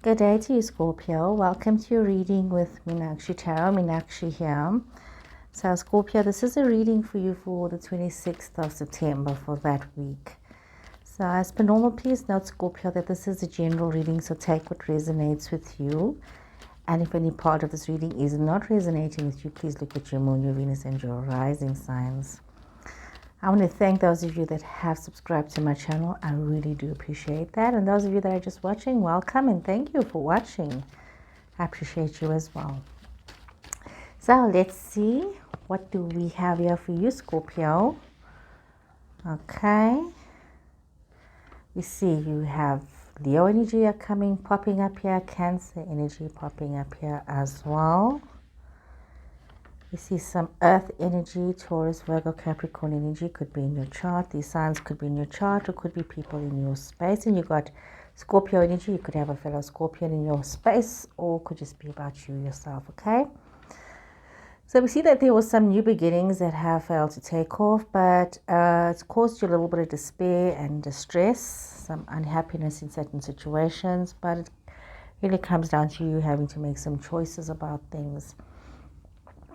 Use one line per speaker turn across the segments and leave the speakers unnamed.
Good day to you, Scorpio. Welcome to your reading with Meenakshi Tarot. Meenakshi here. So, Scorpio, this is a reading for you for the 26th of September for that week. So, as per normal, please note, Scorpio, that this is a general reading, so take what resonates with you. And if any part of this reading is not resonating with you, please look at your moon, your Venus, and your rising signs. I want to thank those of you that have subscribed to my channel. I really do appreciate that. And those of you that are just watching, welcome and thank you for watching. I appreciate you as well. So let's see, what do we have here for you, Scorpio? Okay. We see you have Leo energy popping up here, Cancer energy popping up here as well. You see some Earth energy, Taurus, Virgo, Capricorn energy could be in your chart. These signs could be in your chart or could be people in your space. And you got Scorpio energy. You could have a fellow Scorpion in your space or could just be about you yourself, okay? So we see that there was some new beginnings that have failed to take off, but it's caused you a little bit of despair and distress, some unhappiness in certain situations, but it really comes down to you having to make some choices about things.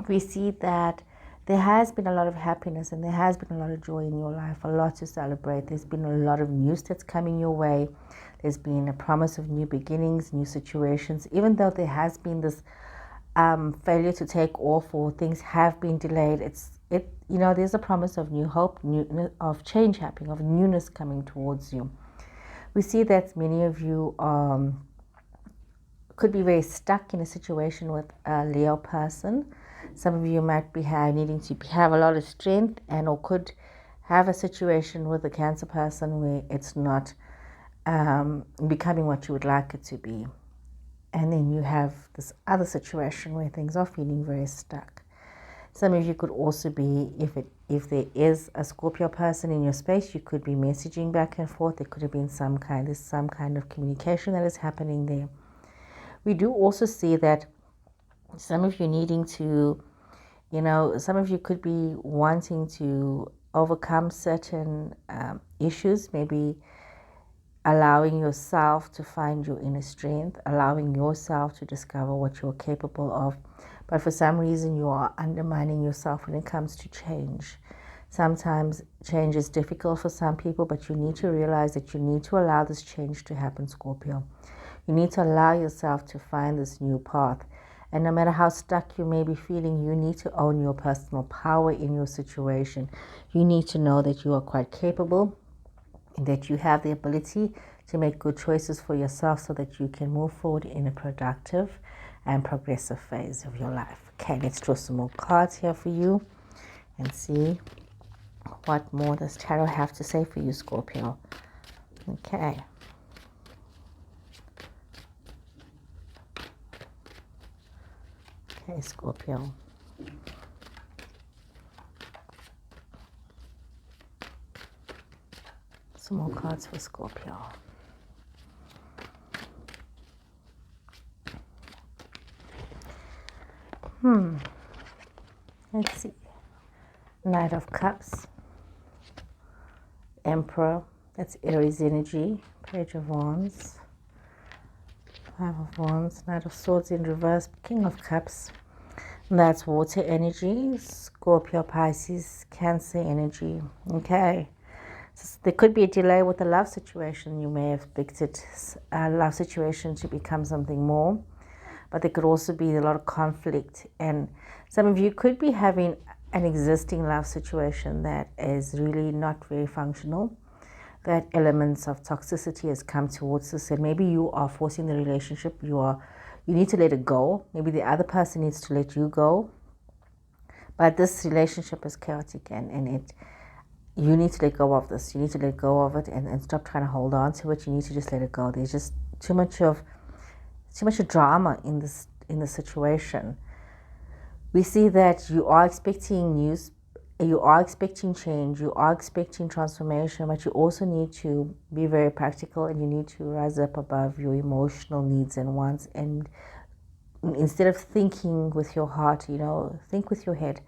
We see that there has been a lot of happiness and there has been a lot of joy in your life, a lot to celebrate. There's been a lot of news that's coming your way. There's been a promise of new beginnings, new situations, even though there has been this failure to take off or things have been delayed. There's a promise of new hope, of change happening, of newness coming towards you. We see that many of you could be very stuck in a situation with a Leo person. Some of you might be needing to have a lot of strength or could have a situation with a Cancer person where it's not becoming what you would like it to be. And then you have this other situation where things are feeling very stuck. Some of you could also be, if there is a Scorpio person in your space, you could be messaging back and forth. There could have been some kind of communication that is happening there. We do also see that some of you needing to, some of you could be wanting to overcome certain issues, maybe allowing yourself to find your inner strength, allowing yourself to discover what you're capable of. But for some reason, you are undermining yourself when it comes to change. Sometimes change is difficult for some people, but you need to realize that you need to allow this change to happen, Scorpio. You need to allow yourself to find this new path. And no matter how stuck you may be feeling, you need to own your personal power in your situation. You need to know that you are quite capable and that you have the ability to make good choices for yourself so that you can move forward in a productive and progressive phase of your life. Okay, let's draw some more cards here for you and see what more does Tarot have to say for you, Scorpio. Okay. Okay, Scorpio. Some more cards for Scorpio. Let's see. Knight of Cups. Emperor. That's Aries energy. Page of Wands. Five of Wands. Knight of Swords in reverse. King of Cups. And that's water energy. Scorpio, Pisces, Cancer energy. Okay. So there could be a delay with the love situation. You may have expected a love situation to become something more. But there could also be a lot of conflict. And some of you could be having an existing love situation that is really not very functional. That elements of toxicity has come towards us. And maybe you are forcing the relationship. You need to let it go. Maybe the other person needs to let you go. But this relationship is chaotic and you need to let go of this. You need to let go of it and stop trying to hold on to it. You need to just let it go. There's just too much drama in the situation. We see that you are expecting news, you are expecting change, you are expecting transformation, but you also need to be very practical and you need to rise up above your emotional needs and wants. And instead of thinking with your heart, think with your head.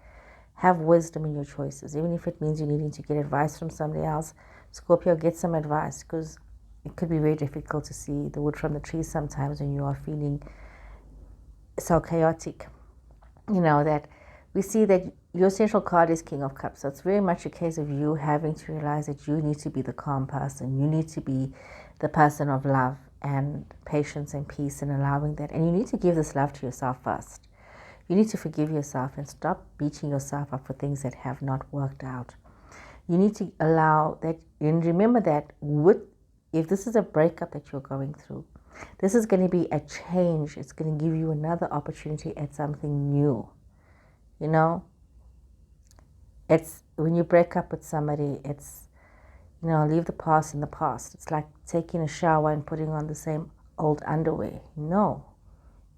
Have wisdom in your choices, even if it means you needing to get advice from somebody else. Scorpio, get some advice, because it could be very difficult to see the wood from the trees sometimes when you are feeling so chaotic. You know, that we see that your central card is King of Cups. So it's very much a case of you having to realize that you need to be the calm person. You need to be the person of love and patience and peace and allowing that. And you need to give this love to yourself first. You need to forgive yourself and stop beating yourself up for things that have not worked out. You need to allow that, and remember that if this is a breakup that you're going through, this is going to be a change. It's going to give you another opportunity at something new. You know, it's when you break up with somebody, it's, you know, leave the past in the past. It's like taking a shower and putting on the same old underwear. No,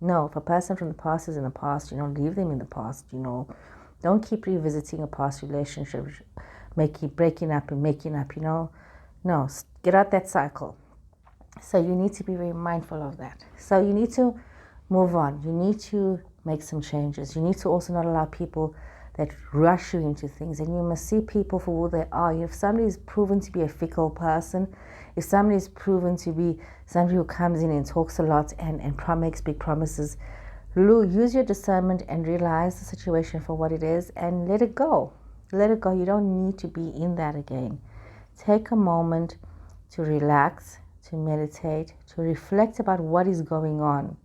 if a person from the past is in the past, you don't leave them in the past. You know, don't keep revisiting a past relationship, breaking up and making up. You know, no, get out that cycle. So you need to be very mindful of that. So you need to move on. You need to make some changes. You need to also not allow people that rush you into things, and you must see people for who they are. If somebody is proven to be a fickle person, if somebody is proven to be somebody who comes in and talks a lot and makes big promises, use your discernment and realize the situation for what it is and let it go. Let it go. You don't need to be in that again. Take a moment to relax, to meditate, to reflect about what is going on.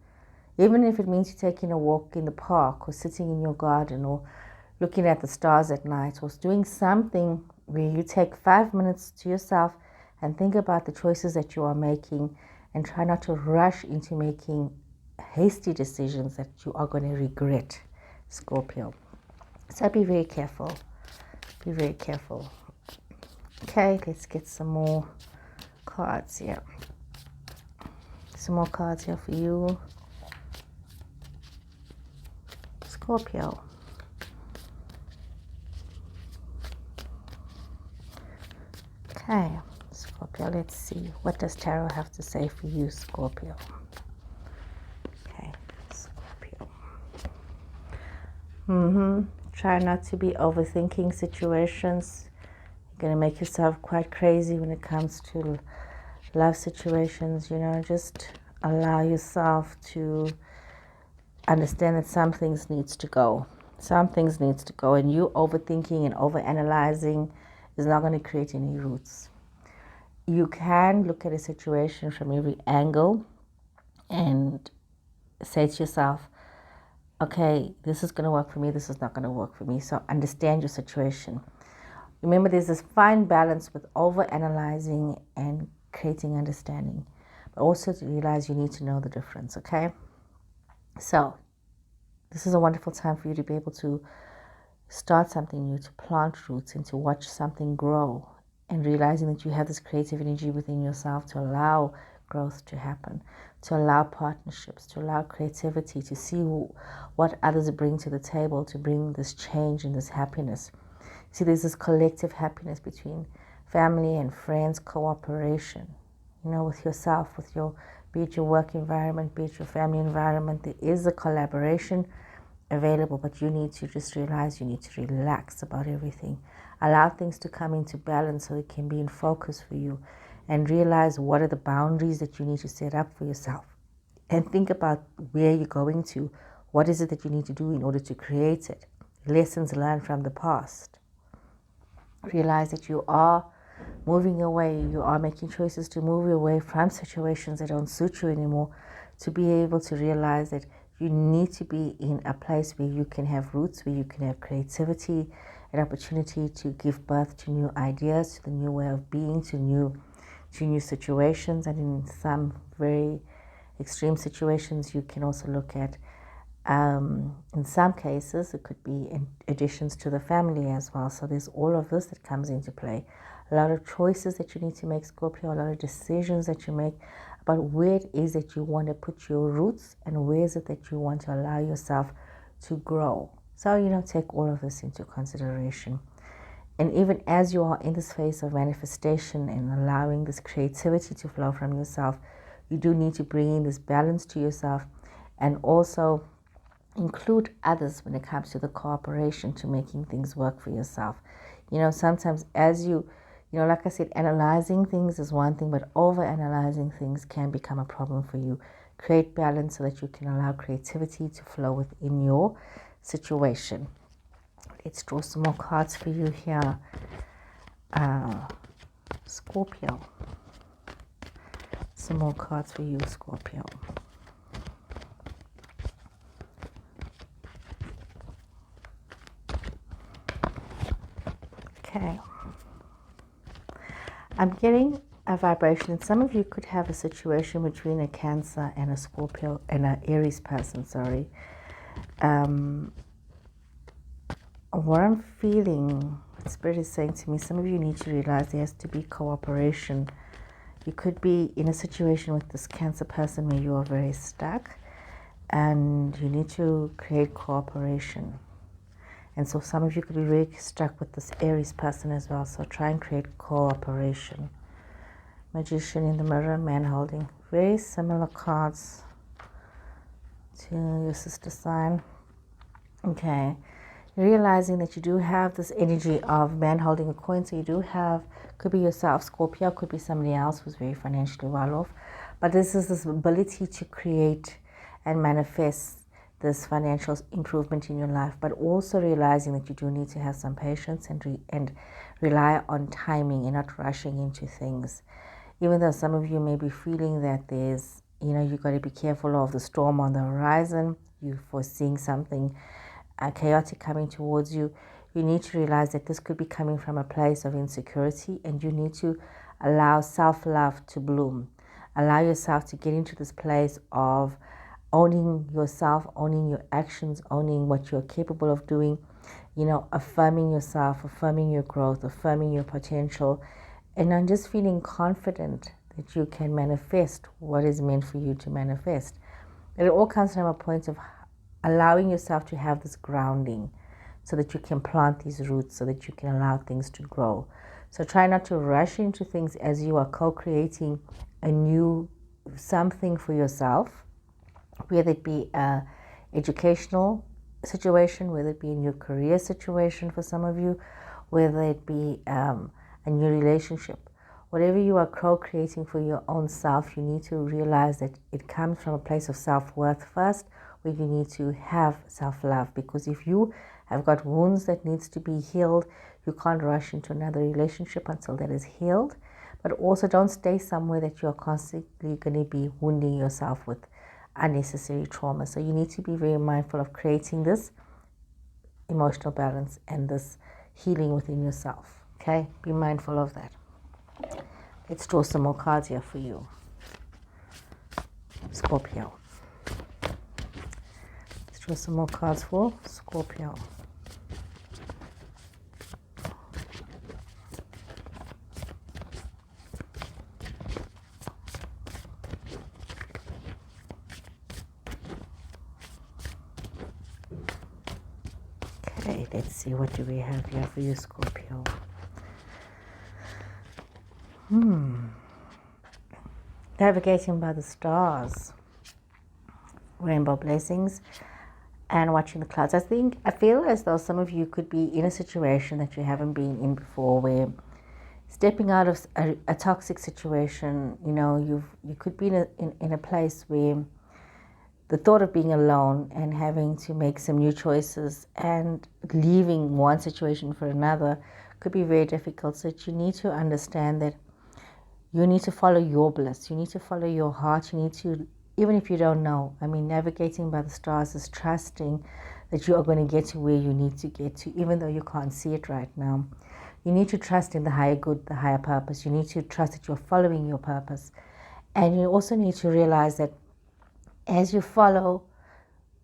Even if it means you taking a walk in the park or sitting in your garden or looking at the stars at night or doing something where you take 5 minutes to yourself and think about the choices that you are making and try not to rush into making hasty decisions that you are going to regret, Scorpio. So be very careful. Be very careful. Okay, let's get some more cards here. Some more cards here for you, Scorpio. Okay, Scorpio, let's see. What does Tarot have to say for you, Scorpio? Okay, Scorpio. Try not to be overthinking situations. You're going to make yourself quite crazy when it comes to love situations. You know, just allow yourself to understand that some things needs to go. Some things needs to go, and you overthinking and overanalyzing is not going to create any roots. You can look at a situation from every angle and say to yourself, okay, this is going to work for me, this is not going to work for me. So understand your situation. Remember, there's this fine balance with overanalyzing and creating understanding, but also to realize you need to know the difference, okay? So this is a wonderful time for you to be able to start something new, to plant roots and to watch something grow, and realizing that you have this creative energy within yourself to allow growth to happen, to allow partnerships, to allow creativity, to see what others bring to the table, to bring this change and this happiness. See, there's this collective happiness between family and friends, cooperation, you know, with yourself, with your, be it your work environment, be it your family environment. There is a collaboration available, but you need to just realize you need to relax about everything. Allow things to come into balance so it can be in focus for you, and realize what are the boundaries that you need to set up for yourself, and think about where you're going to. What is it that you need to do in order to create it? Lessons learned from the past. Realize that you are moving away. You are making choices to move away from situations that don't suit you anymore, to be able to realize that you need to be in a place where you can have roots, where you can have creativity, an opportunity to give birth to new ideas, to the new way of being, to new situations. And in some very extreme situations, you can also look at, in some cases, it could be additions to the family as well. So there's all of this that comes into play. A lot of choices that you need to make, Scorpio, a lot of decisions that you make about where it is that you want to put your roots and where is it that you want to allow yourself to grow. So, you know, take all of this into consideration. And even as you are in this phase of manifestation and allowing this creativity to flow from yourself, you do need to bring in this balance to yourself, and also include others when it comes to the cooperation to making things work for yourself. You know, sometimes as you You know, like I said, analyzing things is one thing, but over-analyzing things can become a problem for you. Create balance so that you can allow creativity to flow within your situation. Let's draw some more cards for you here. Scorpio. Some more cards for you, Scorpio. Okay. I'm getting a vibration, and some of you could have a situation between a Cancer and a Scorpio and an Aries person, sorry. What I'm feeling, Spirit is saying to me, some of you need to realize there has to be cooperation. You could be in a situation with this Cancer person where you are very stuck and you need to create cooperation. And so some of you could be very stuck with this Aries person as well. So try and create cooperation. Magician in the mirror, man holding. Very similar cards to your sister sign. Okay. Realizing that you do have this energy of man holding a coin. So you do have, could be yourself, Scorpio, could be somebody else who's very financially well off. But this is this ability to create and manifest this financial improvement in your life, but also realizing that you do need to have some patience and rely on timing and not rushing into things. Even though some of you may be feeling that there's, you know, you've got to be careful of the storm on the horizon, you're foreseeing something chaotic coming towards you, you need to realize that this could be coming from a place of insecurity, and you need to allow self-love to bloom. Allow yourself to get into this place of owning yourself, owning your actions, owning what you're capable of doing, you know, affirming yourself, affirming your growth, affirming your potential, and I'm just feeling confident that you can manifest what is meant for you to manifest. It all comes from a point of allowing yourself to have this grounding so that you can plant these roots, so that you can allow things to grow. So try not to rush into things as you are co-creating a new something for yourself, whether it be an educational situation, whether it be in your career situation for some of you, whether it be a new relationship. Whatever you are co-creating for your own self, you need to realize that it comes from a place of self-worth first, where you need to have self-love. Because if you have got wounds that needs to be healed, you can't rush into another relationship until that is healed. But also don't stay somewhere that you're constantly going to be wounding yourself with unnecessary trauma. So you need to be very mindful of creating this emotional balance and this healing within yourself. Okay, be mindful of that. Let's draw some more cards here for you, Scorpio. Let's draw some more cards for Scorpio. Okay, let's see, what do we have here for you, Scorpio? Navigating by the stars, rainbow blessings, and watching the clouds. I feel as though some of you could be in a situation that you haven't been in before, where stepping out of a toxic situation, you know, you could be in a place where the thought of being alone and having to make some new choices and leaving one situation for another could be very difficult. So you need to understand that you need to follow your bliss. You need to follow your heart. You need to, even if you don't know, I mean, navigating by the stars is trusting that you are going to get to where you need to get to, even though you can't see it right now. You need to trust in the higher good, the higher purpose. You need to trust that you're following your purpose. And you also need to realize that as you follow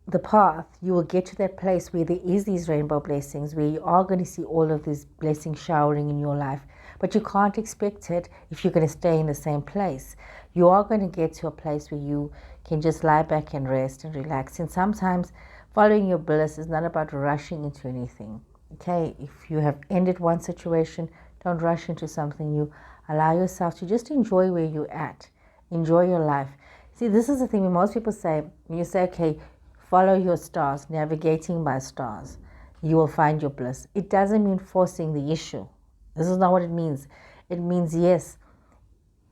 the path, you will get to that place where there is these rainbow blessings, where you are going to see all of these blessings showering in your life. But you can't expect it if you're going to stay in the same place. You are going to get to a place where you can just lie back and rest and relax. And sometimes following your bliss is not about rushing into anything. Okay, if you have ended one situation, don't rush into something new. Allow yourself to just enjoy where you're at. Enjoy your life. See, this is the thing when most people say, when you say, okay, follow your stars, navigating by stars, you will find your bliss. It doesn't mean forcing the issue. This is not what it means. it means yes,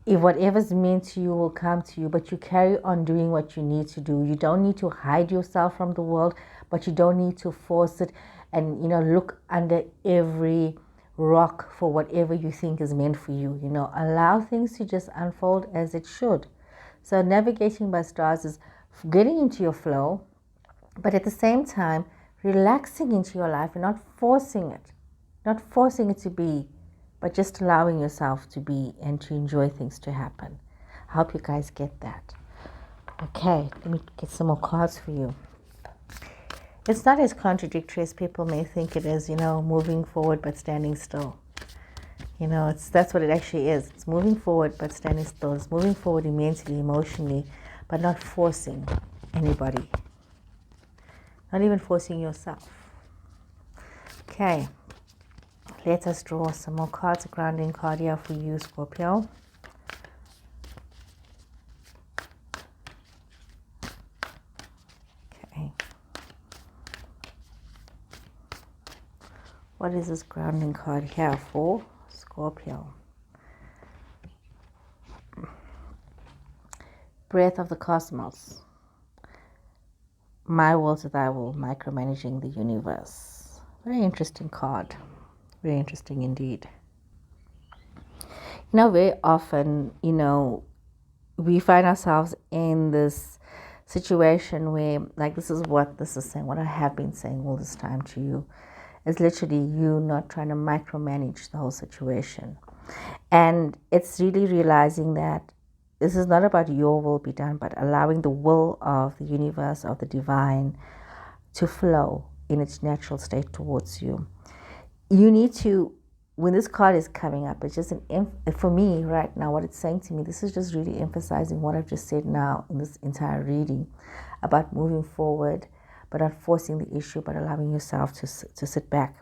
if whatever's meant to you will come to you, but you carry on doing what you need to do. You don't need to hide yourself from the world, but you don't need to force it and, look under every rock for whatever you think is meant for you. Allow things to just unfold as it should. So navigating by stars is getting into your flow, but at the same time, relaxing into your life and not forcing it to be, but just allowing yourself to be and to enjoy things to happen. I hope you guys get that. Okay, let me get some more cards for you. It's not as contradictory as people may think it is, moving forward but standing still. That's what it actually is. It's moving forward but standing still. It's moving forward mentally, emotionally, but not forcing anybody. Not even forcing yourself. Okay. Let us draw some more cards. A grounding card here for you, Scorpio. Okay. What is this grounding card here for Scorpio? Breath of the cosmos. My will to thy will, micromanaging the universe. Very interesting card. Very interesting indeed. Very often, we find ourselves in this situation where, like, this is what this is saying, what I have been saying all this time to you, is literally you not trying to micromanage the whole situation. And it's really realizing that this is not about your will be done, but allowing the will of the universe, of the divine, to flow in its natural state towards you. You need to, when this card is coming up, it's just for me right now, what it's saying to me, this is just really emphasizing what I've just said now in this entire reading about moving forward, but not forcing the issue, but allowing yourself to sit back.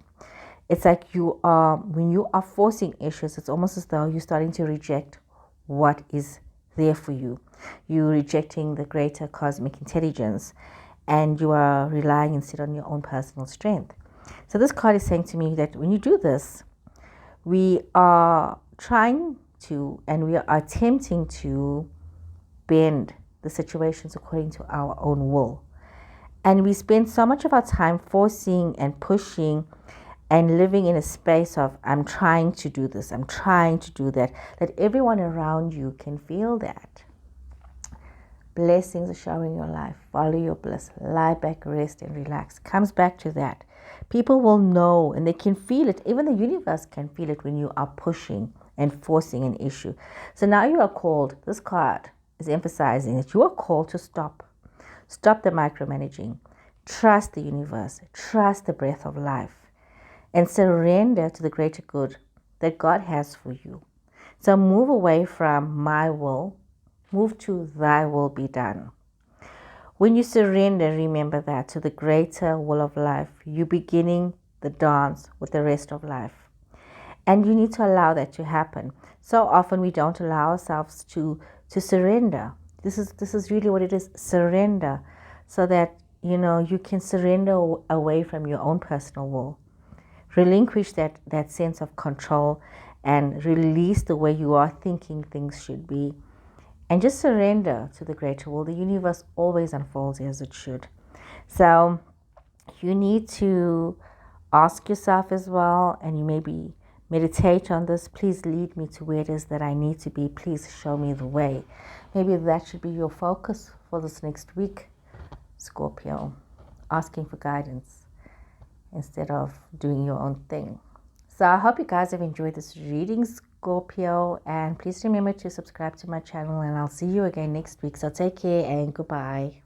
It's like when you are forcing issues, it's almost as though you're starting to reject what is there for you. You're rejecting the greater cosmic intelligence, and you are relying instead on your own personal strength. So this card is saying to me that when you do this, we are trying to, and we are attempting to bend the situations according to our own will. And we spend so much of our time forcing and pushing and living in a space of, I'm trying to do this, I'm trying to do that, that everyone around you can feel that. Blessings are showering your life. Follow your bliss. Lie back, rest, and relax. Comes back to that. People will know and they can feel it. Even the universe can feel it when you are pushing and forcing an issue. So now you are called, this card is emphasizing that you are called to stop. Stop the micromanaging. Trust the universe. Trust the breath of life. And surrender to the greater good that God has for you. So move away from my will. Move to thy will be done. When you surrender, remember that, to the greater will of life, you're beginning the dance with the rest of life. And you need to allow that to happen. So often we don't allow ourselves to surrender. This is really what it is, surrender. So that, you can surrender away from your own personal will. Relinquish that sense of control and release the way you are thinking things should be. And just surrender to the greater will. The universe always unfolds as it should. So you need to ask yourself as well, and you maybe meditate on this. Please lead me to where it is that I need to be. Please show me the way. Maybe that should be your focus for this next week, Scorpio. Asking for guidance instead of doing your own thing. So I hope you guys have enjoyed this reading, Scorpio, and please remember to subscribe to my channel, and I'll see you again next week. So take care and goodbye.